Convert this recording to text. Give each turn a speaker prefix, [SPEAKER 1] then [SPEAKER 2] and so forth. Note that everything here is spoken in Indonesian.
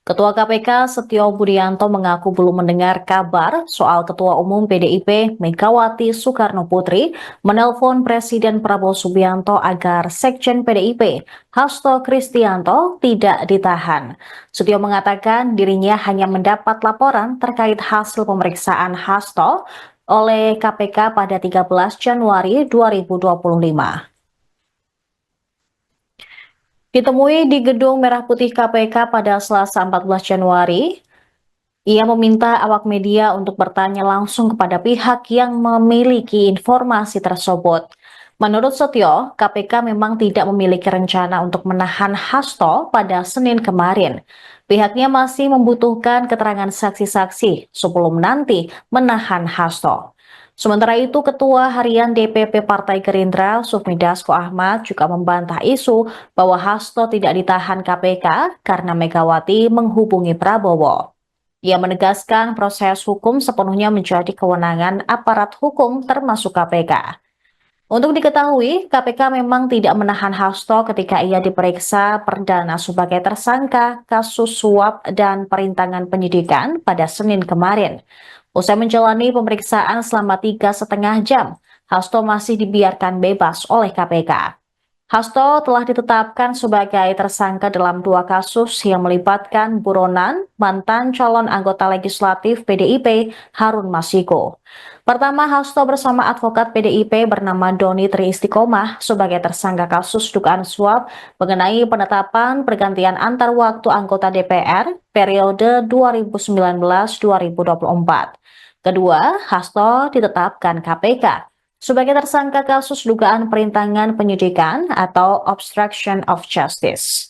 [SPEAKER 1] Ketua KPK Setio Budianto mengaku belum mendengar kabar soal Ketua Umum PDIP Megawati Soekarno Putri menelpon Presiden Prabowo Subianto agar Sekjen PDIP Hasto Kristianto tidak ditahan. Setio mengatakan dirinya hanya mendapat laporan terkait hasil pemeriksaan Hasto oleh KPK pada 13 Januari 2025. Ditemui di Gedung Merah Putih KPK pada Selasa 14 Januari, ia meminta awak media untuk bertanya langsung kepada pihak yang memiliki informasi tersebut. Menurut Setio, KPK memang tidak memiliki rencana untuk menahan Hasto pada Senin kemarin. Pihaknya masih membutuhkan keterangan saksi-saksi sebelum nanti menahan Hasto. Sementara itu, Ketua Harian DPP Partai Gerindra, Sufmi Dasko Ahmad, juga membantah isu bahwa Hasto tidak ditahan KPK karena Megawati menghubungi Prabowo. Ia menegaskan proses hukum sepenuhnya menjadi kewenangan aparat hukum termasuk KPK. Untuk diketahui, KPK memang tidak menahan Hasto ketika ia diperiksa perdana sebagai tersangka kasus suap dan perintangan penyidikan pada Senin kemarin. Usai menjalani pemeriksaan selama 3,5 jam, Hasto masih dibiarkan bebas oleh KPK. Hasto telah ditetapkan sebagai tersangka dalam 2 kasus yang melibatkan buronan mantan calon anggota legislatif PDIP Harun Masiku. Pertama, Hasto bersama advokat PDIP bernama Doni Tri Istiqomah sebagai tersangka kasus dugaan suap mengenai penetapan pergantian antar waktu anggota DPR periode 2019-2024. Kedua, Hasto ditetapkan KPK sebagai tersangka kasus dugaan perintangan penyidikan atau obstruction of justice.